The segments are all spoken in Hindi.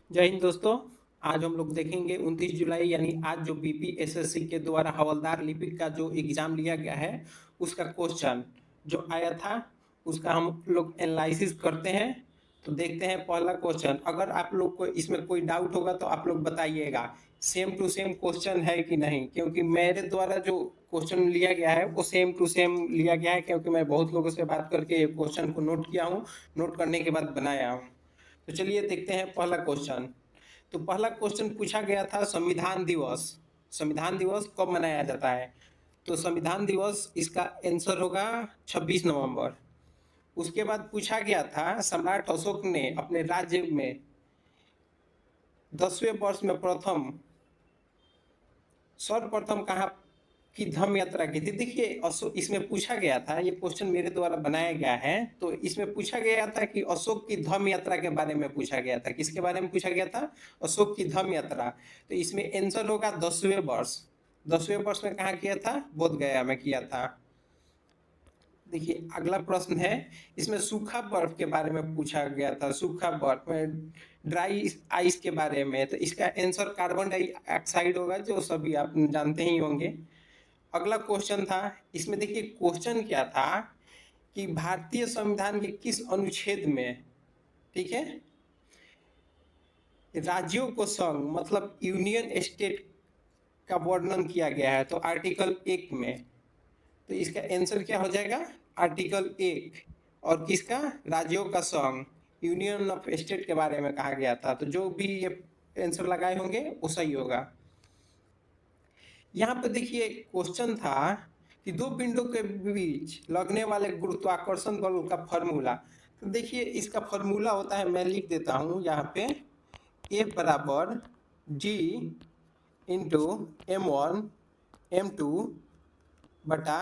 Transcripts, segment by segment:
जय हिंद दोस्तों। आज हम लोग देखेंगे 29 जुलाई यानी आज जो बीपीएसएससी के द्वारा हवलदार लिपिक का जो एग्जाम लिया गया है उसका क्वेश्चन जो आया था उसका हम लोग एनालिसिस करते हैं। तो देखते हैं पहला क्वेश्चन। अगर आप लोग को इसमें कोई डाउट होगा तो आप लोग बताइएगा सेम टू सेम क्वेश्चन है कि नहीं, क्योंकि मेरे द्वारा जो क्वेश्चन लिया गया है वो सेम टू सेम लिया गया है, क्योंकि मैं बहुत लोगों से बात करके क्वेश्चन को नोट किया हूँ। नोट करने के बाद बनाया हूँ। तो चलिए देखते हैं पहला क्वेश्चन। तो पहला क्वेश्चन पूछा गया था संविधान दिवस। संविधान दिवस कब मनाया जाता है? तो संविधान दिवस इसका आंसर होगा 26 नवंबर। उसके बाद पूछा गया था सम्राट अशोक ने अपने राज्य में 10वें वर्ष में प्रथम सर्वप्रथम कहाँ की धर्म यात्रा की थी? देखिए अशोक इसमें पूछा गया था, ये क्वेश्चन मेरे द्वारा बनाया गया है। तो इसमें पूछा गया था कि अशोक की धर्म यात्रा के बारे में पूछा गया था। किसके बारे में पूछा गया था? अशोक की धर्म यात्रा। तो इसमें आंसर होगा 10वें वर्ष। 10वें वर्ष में कहाँ किया था? बोध गया में किया था। देखिए अगला प्रश्न है, इसमें सूखा बर्फ के बारे में पूछा गया था। सूखा बर्फ में ड्राई आइस के बारे में। तो इसका आंसर कार्बन डाइऑक्साइड होगा, जो सभी आप जानते ही होंगे। अगला क्वेश्चन था, इसमें देखिए क्वेश्चन क्या था कि भारतीय संविधान के किस अनुच्छेद में, ठीक है, राज्यों को संघ मतलब यूनियन स्टेट का वर्णन किया गया है? तो आर्टिकल 1 में। तो इसका आंसर क्या हो जाएगा? आर्टिकल 1। और किसका? राज्यों का संघ, यूनियन ऑफ स्टेट के बारे में कहा गया था। तो जो भी ये आंसर लगाए होंगे वो सही होगा। यहाँ पे देखिए क्वेश्चन था कि दो पिंडों के बीच लगने वाले गुरुत्वाकर्षण बल का फॉर्मूला। तो देखिए इसका फॉर्मूला होता है, मैं लिख देता हूँ यहाँ पे, ए बराबर जी इंटू M1 M2 बटा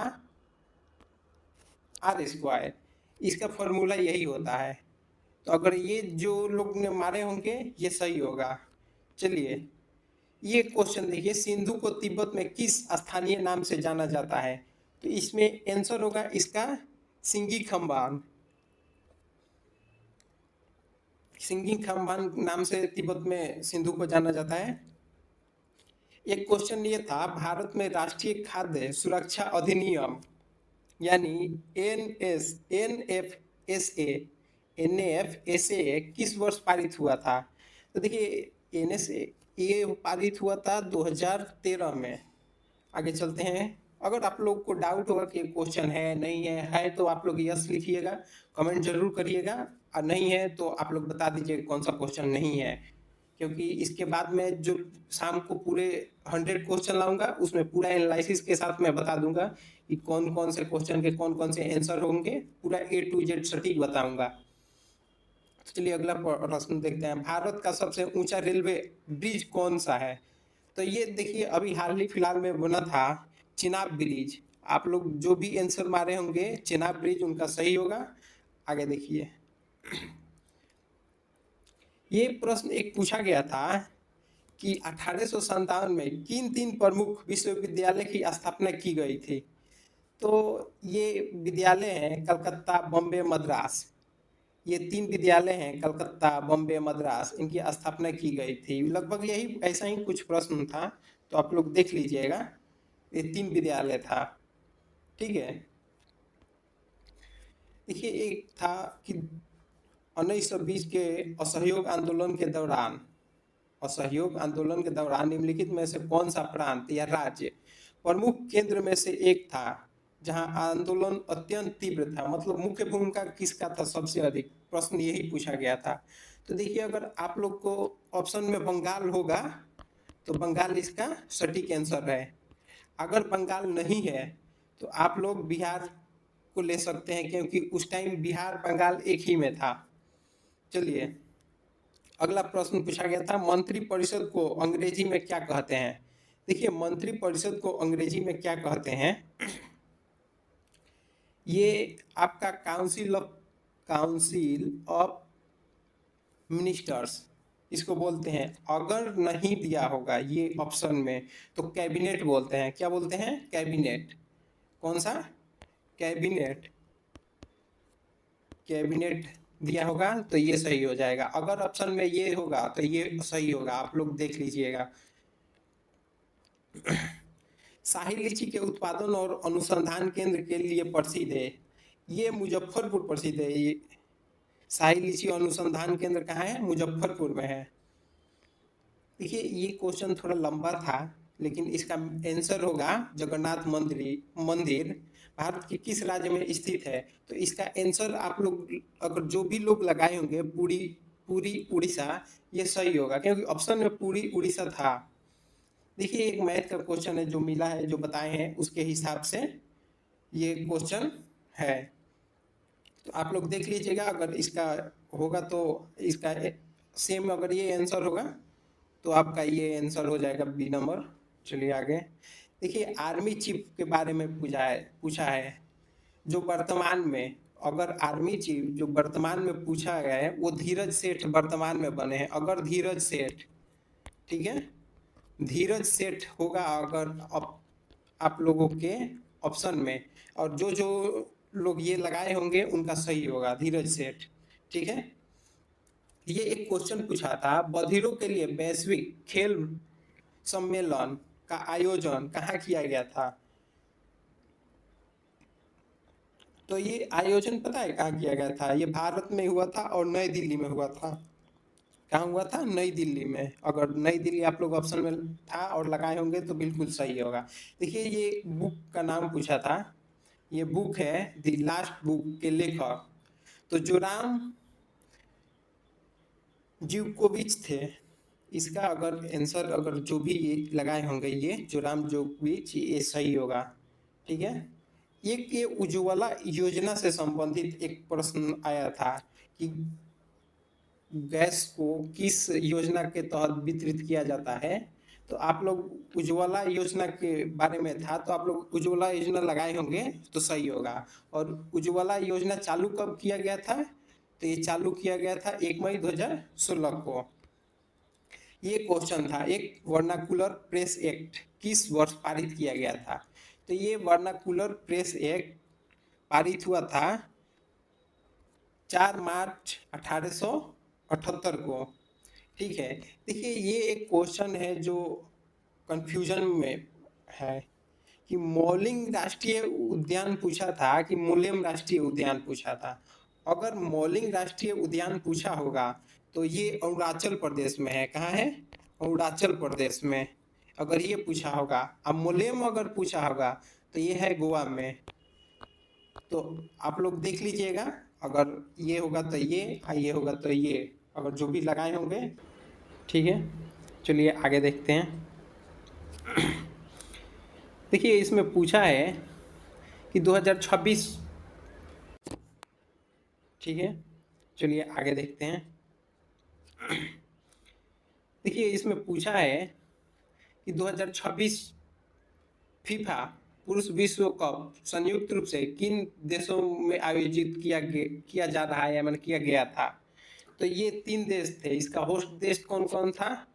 R²। इसका फॉर्मूला यही होता है। तो अगर ये जो लोग ने मारे होंगे ये सही होगा। चलिए ये क्वेश्चन देखिए, सिंधु को तिब्बत में किस स्थानीय नाम से जाना जाता है? तो इसमें आंसर होगा इसका सिंगी खम्बान। सिंगी खम्बान नाम से तिब्बत में सिंधु को जाना जाता है। एक क्वेश्चन ये था, भारत में राष्ट्रीय खाद्य सुरक्षा अधिनियम यानी एन एफ एस ए किस वर्ष पारित हुआ था? तो देखिए ये पारित हुआ था 2013 में। आगे चलते हैं। अगर आप लोग को डाउट होगा कि क्वेश्चन है नहीं है तो आप लोग यस लिखिएगा, कमेंट जरूर करिएगा। और नहीं है तो आप लोग बता दीजिए कौन सा क्वेश्चन नहीं है, क्योंकि इसके बाद में जो शाम को पूरे 100 क्वेश्चन लाऊंगा उसमें पूरा एनालिसिस के साथ मैं बता दूंगा कि कौन कौन से क्वेश्चन के कौन कौन से आंसर होंगे, पूरा A to Z सटीक बताऊंगा। तो चलिए अगला प्रश्न देखते हैं, भारत का सबसे ऊंचा रेलवे ब्रिज कौन सा है? तो ये देखिए अभी हाल ही फिलहाल में बना था चिनाब ब्रिज। आप लोग जो भी आंसर मारे होंगे चिनाब ब्रिज उनका सही होगा। आगे देखिए, ये प्रश्न एक पूछा गया था कि 1857 में किन तीन प्रमुख विश्वविद्यालय की स्थापना की गई थी? तो ये विद्यालय हैं कलकत्ता, बॉम्बे, मद्रास। ये तीन विद्यालय हैं कलकत्ता, बॉम्बे, मद्रास, इनकी स्थापना की गई थी। लगभग यही ऐसा ही कुछ प्रश्न था, तो आप लोग देख लीजिएगा। ये तीन विद्यालय था, ठीक है। देखिए एक था कि 1920 के असहयोग आंदोलन के दौरान, असहयोग आंदोलन के दौरान निम्नलिखित में से कौन सा प्रांत या राज्य प्रमुख केंद्र में से एक था जहां आंदोलन अत्यंत तीव्र था? मतलब मुख्य भूमिका किसका था सबसे अधिक? प्रश्न यही पूछा गया था। तो देखिए अगर आप लोग को ऑप्शन में बंगाल होगा तो बंगाल इसका सटीक आंसर है। अगर बंगाल नहीं है तो आप लोग बिहार को ले सकते हैं, क्योंकि उस टाइम बिहार बंगाल एक ही में था। चलिए अगला प्रश्न पूछा गया था, मंत्री परिषद को अंग्रेजी में क्या कहते हैं? देखिए मंत्री परिषद को अंग्रेजी में क्या कहते हैं? ये आपका काउंसिल ऑफ मिनिस्टर्स इसको बोलते हैं। अगर नहीं दिया होगा ये ऑप्शन में तो कैबिनेट बोलते हैं। क्या बोलते हैं? कैबिनेट। कौन सा? कैबिनेट। कैबिनेट दिया होगा तो ये सही हो जाएगा। अगर ऑप्शन में ये होगा तो ये सही होगा, आप लोग देख लीजिएगा। शाही लीची के उत्पादन और अनुसंधान केंद्र के लिए प्रसिद्ध है, ये मुजफ्फरपुर प्रसिद्ध है। ये शाही लीची अनुसंधान केंद्र कहाँ है? मुजफ्फरपुर में है। देखिए ये क्वेश्चन थोड़ा लंबा था, लेकिन इसका आंसर होगा जगन्नाथ मंदिर भारत के किस राज्य में स्थित है? तो इसका आंसर आप लोग अगर जो भी लोग लगाए होंगे पूरी पूरी उड़ीसा, ये सही होगा क्योंकि ऑप्शन में पूरी उड़ीसा था। देखिए एक मैथ का क्वेश्चन है जो मिला है, जो बताए हैं उसके हिसाब से ये क्वेश्चन है, तो आप लोग देख लीजिएगा। अगर इसका होगा तो इसका सेम, अगर ये आंसर होगा तो आपका ये आंसर हो जाएगा बी नंबर। चलिए आगे देखिए, आर्मी चीफ के बारे में पूछा है जो वर्तमान में, अगर आर्मी चीफ जो वर्तमान में पूछा गया है वो धीरज सेठ वर्तमान में बने हैं। अगर धीरज सेठ, ठीक है, धीरज सेठ होगा अगर आप लोगों के ऑप्शन में, और जो जो लोग ये लगाए होंगे उनका सही होगा धीरज सेठ, ठीक है। ये एक क्वेश्चन पूछा था, बधिरों के लिए वैश्विक खेल सम्मेलन का आयोजन कहाँ किया गया था? तो ये आयोजन पता है कहाँ किया गया था? ये भारत में हुआ था और नई दिल्ली में हुआ था। कहाँ हुआ था? नई दिल्ली में। अगर नई दिल्ली आप लोग ऑप्शन में था और लगाए होंगे तो बिल्कुल सही होगा। देखिए ये बुक का नाम पूछा था, ये बुक है द लास्ट बुक के लेखक तो जोराम ज्यूकोविच थे। इसका अगर आंसर, अगर जो भी ये लगाए होंगे ये जोराम जोकोविच, ये सही होगा, ठीक है। एक ये उज्ज्वला योजना से संबंधित एक प्रश्न आया था कि गैस को किस योजना के तहत वितरित किया जाता है? तो आप लोग उज्ज्वला योजना के बारे में था, तो आप लोग उज्ज्वला योजना लगाए होंगे तो सही होगा। और उज्ज्वला योजना चालू कब किया गया था? तो ये चालू किया गया था 1 मई 2016 को। ये क्वेश्चन था, एक वर्नाकुलर प्रेस एक्ट किस वर्ष पारित किया गया था? तो ये वर्नाकुलर प्रेस एक्ट पारित हुआ था 4 मार्च 1878 को, ठीक है। देखिए ये एक क्वेश्चन है जो कंफ्यूजन में है कि मौलिंग राष्ट्रीय उद्यान पूछा था कि मोलेम राष्ट्रीय उद्यान पूछा था। अगर मौलिंग राष्ट्रीय उद्यान पूछा होगा तो ये अरुणाचल प्रदेश में है। कहाँ है? अरुणाचल प्रदेश में। अगर ये पूछा होगा, अब मोलेम अगर पूछा होगा तो ये है गोवा में। तो आप लोग देख लीजिएगा, अगर ये होगा तो ये होगा तो ये, अगर जो भी लगाए होंगे, ठीक है। चलिए आगे देखते हैं। देखिए इसमें पूछा है कि 2026, ठीक है। चलिए आगे देखते हैं। देखिए इसमें पूछा है कि 2026 फीफा पुरुष विश्व कप संयुक्त रूप से किन देशों में आयोजित किया जा रहा है, मैंने किया गया था? तो ये 3 देश थे। इसका होस्ट देश कौन कौन था?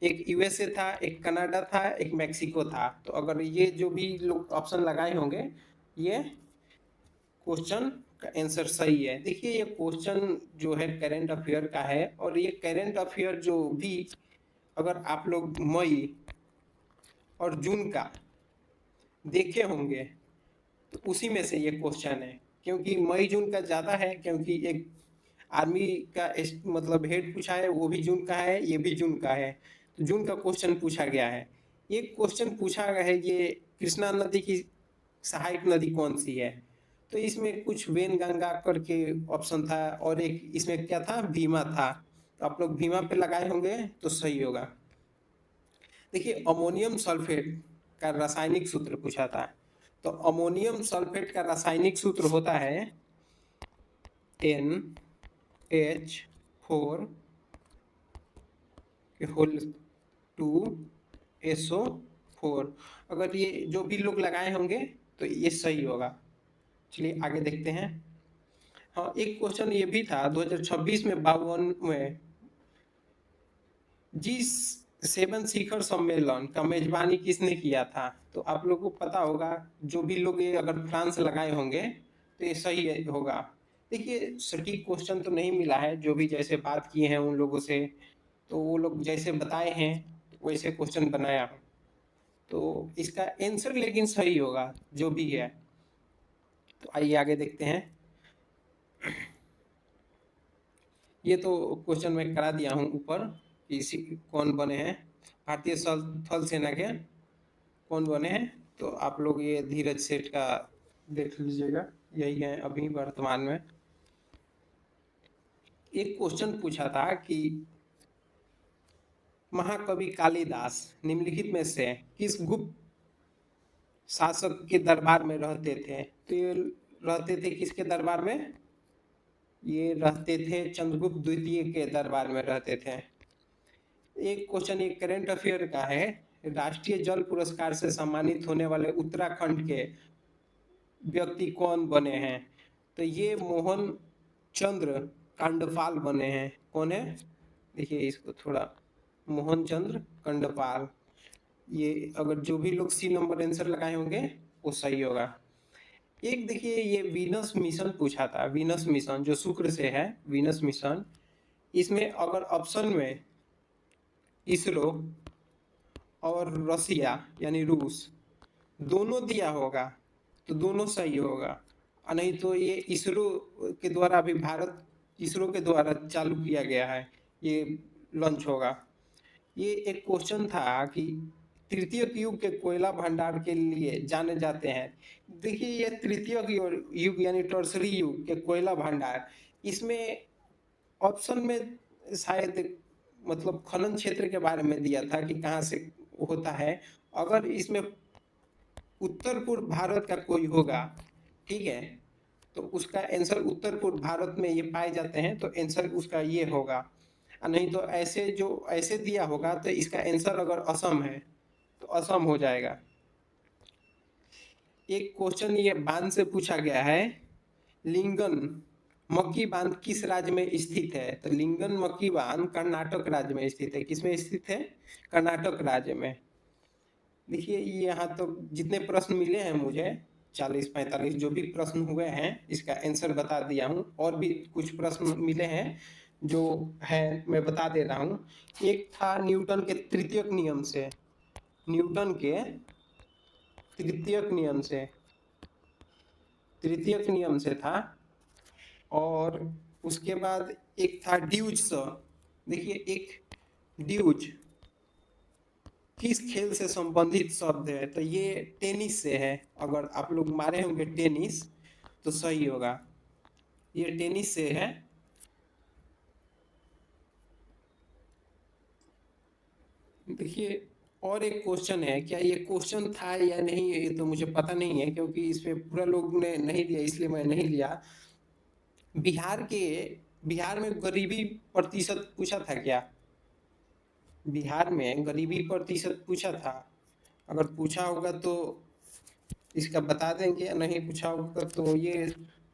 एक यूएसए था, एक कनाडा था, एक मैक्सिको था। तो अगर ये जो भी लोग ऑप्शन लगाए होंगे, ये क्वेश्चन का आंसर सही है। देखिए ये क्वेश्चन जो है करंट अफेयर का है, और ये करंट अफेयर जो भी अगर आप लोग मई और जून का देखे होंगे तो उसी में से ये क्वेश्चन है, क्योंकि मई जून का ज़्यादा है, क्योंकि एक आर्मी का मतलब हेड पूछा है वो भी जून का है, ये भी जून का है, तो जून का क्वेश्चन पूछा गया है। एक क्वेश्चन पूछा गया है ये कृष्णा नदी की सहायक नदी कौन सी है? तो इसमें कुछ वेन गंगा करके ऑप्शन था, और एक इसमें क्या था, भीमा था। तो आप लोग भीमा पे लगाए होंगे तो सही होगा। देखिए अमोनियम सल्फेट का रासायनिक सूत्र पूछा था। तो अमोनियम सल्फेट का रासायनिक सूत्र होता है NH4 होल 2SO4। अगर ये जो भी लोग लगाए होंगे तो ये सही होगा। चलिए आगे देखते हैं। हाँ एक क्वेश्चन ये भी था 2026 में 52वें G7 शिखर सम्मेलन का मेजबानी किसने किया था? तो आप लोगों को पता होगा, जो भी लोग ये अगर फ्रांस लगाए होंगे तो ये सही होगा। देखिए, सटीक क्वेश्चन तो नहीं मिला है, जो भी जैसे बात किए हैं उन लोगों से, तो वो लोग जैसे बताए हैं, वैसे क्वेश्चन बनाया हूँ। तो इसका आंसर लेकिन सही होगा, जो भी है। तो आइए आगे देखते हैं। ये तो क्वेश्चन मैं करा दिया हूँ ऊपर कि कौन बने हैं भारतीय थल सेना के, कौन बने हैं। तो आप लोग ये धीरज सेठ का देख लीजिएगा, यही है अभी वर्तमान में। एक क्वेश्चन पूछा था कि महाकवि कालिदास निम्नलिखित में से किस गुप्त शासक के दरबार में रहते थे? तो ये रहते थे किसके दरबार में? ये रहते थे चंद्रगुप्त द्वितीय के दरबार में रहते थे। एक क्वेश्चन एक करंट अफेयर का है, राष्ट्रीय जल पुरस्कार से सम्मानित होने वाले उत्तराखंड के व्यक्ति कौन बने हैं? तो ये मोहन चंद्र कांडपाल बने हैं। कौन है? देखिए इसको थोड़ा, मोहन चंद्र कांडपाल। ये अगर जो भी लोग सी नंबर आंसर लगाए होंगे वो सही होगा। एक देखिए ये वीनस मिशन पूछा था, वीनस मिशन जो शुक्र से है, वीनस मिशन। इसमें अगर ऑप्शन में इसरो और रसिया यानी रूस दोनों दिया होगा तो दोनों सही होगा, और नहीं तो ये इसरो के द्वारा, अभी भारत इसरो के द्वारा चालू किया गया है, ये लॉन्च होगा। ये एक क्वेश्चन था कि तृतीय युग के कोयला भंडार के लिए जाने जाते हैं। देखिए ये तृतीय युग यानी टर्सरी युग के कोयला भंडार, इसमें ऑप्शन में शायद मतलब खनन क्षेत्र के बारे में दिया था कि कहाँ से होता है। अगर इसमें उत्तर पूर्व भारत का कोई होगा, ठीक है, तो उसका आंसर उत्तर पूर्व भारत में ये पाए जाते हैं, तो आंसर उसका ये होगा। और नहीं तो ऐसे जो ऐसे दिया होगा तो इसका आंसर अगर असम है तो असम हो जाएगा। एक क्वेश्चन ये बांध से पूछा गया है, लिंगन मक्की बांध किस राज्य में स्थित है? तो लिंगन मक्की बांध कर्नाटक राज्य में स्थित है। किसमें स्थित है? कर्नाटक राज्य में। देखिए यहाँ तो जितने प्रश्न मिले हैं मुझे 40-45 जो भी प्रश्न हुए हैं इसका आंसर बता दिया हूँ, और भी कुछ प्रश्न मिले हैं जो है मैं बता दे रहा हूँ। एक था न्यूटन के तृतीयक नियम से, न्यूटन के तृतीयक नियम से, तृतीयक नियम से था। और उसके बाद एक था ड्यूज स। देखिए एक ड्यूज किस खेल से संबंधित शब्द है? तो ये टेनिस से है। अगर आप लोग मारे होंगे टेनिस तो सही होगा, ये टेनिस से है। देखिए और एक क्वेश्चन है, क्या ये क्वेश्चन था या नहीं ये तो मुझे पता नहीं है, क्योंकि इस पे पूरा लोग ने नहीं लिया इसलिए मैं नहीं लिया। बिहार में गरीबी प्रतिशत पूछा था क्या? बिहार में गरीबी प्रतिशत पूछा था? अगर पूछा होगा तो इसका बता देंगे, नहीं पूछा होगा तो ये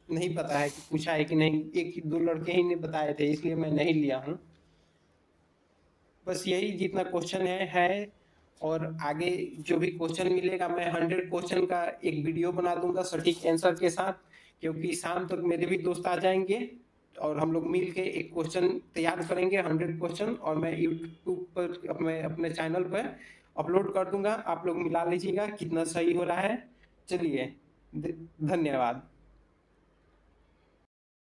नहीं पता है कि पूछा है कि नहीं। एक ही दो लड़के ही ने बताए थे इसलिए मैं नहीं लिया हूँ। बस यही जितना क्वेश्चन है। और आगे जो भी क्वेश्चन मिलेगा मैं 100 क्वेश्चन का एक वीडियो बना दूंगा सटीक आंसर के साथ, क्योंकि शाम तक मेरे भी दोस्त आ जाएंगे और हम लोग मिल के एक क्वेश्चन तैयार करेंगे 100 क्वेश्चन, और मैं यूट्यूब पर अपने चैनल पर अपलोड कर दूंगा। आप लोग मिला लीजिएगा कितना सही हो रहा है। चलिए धन्यवाद।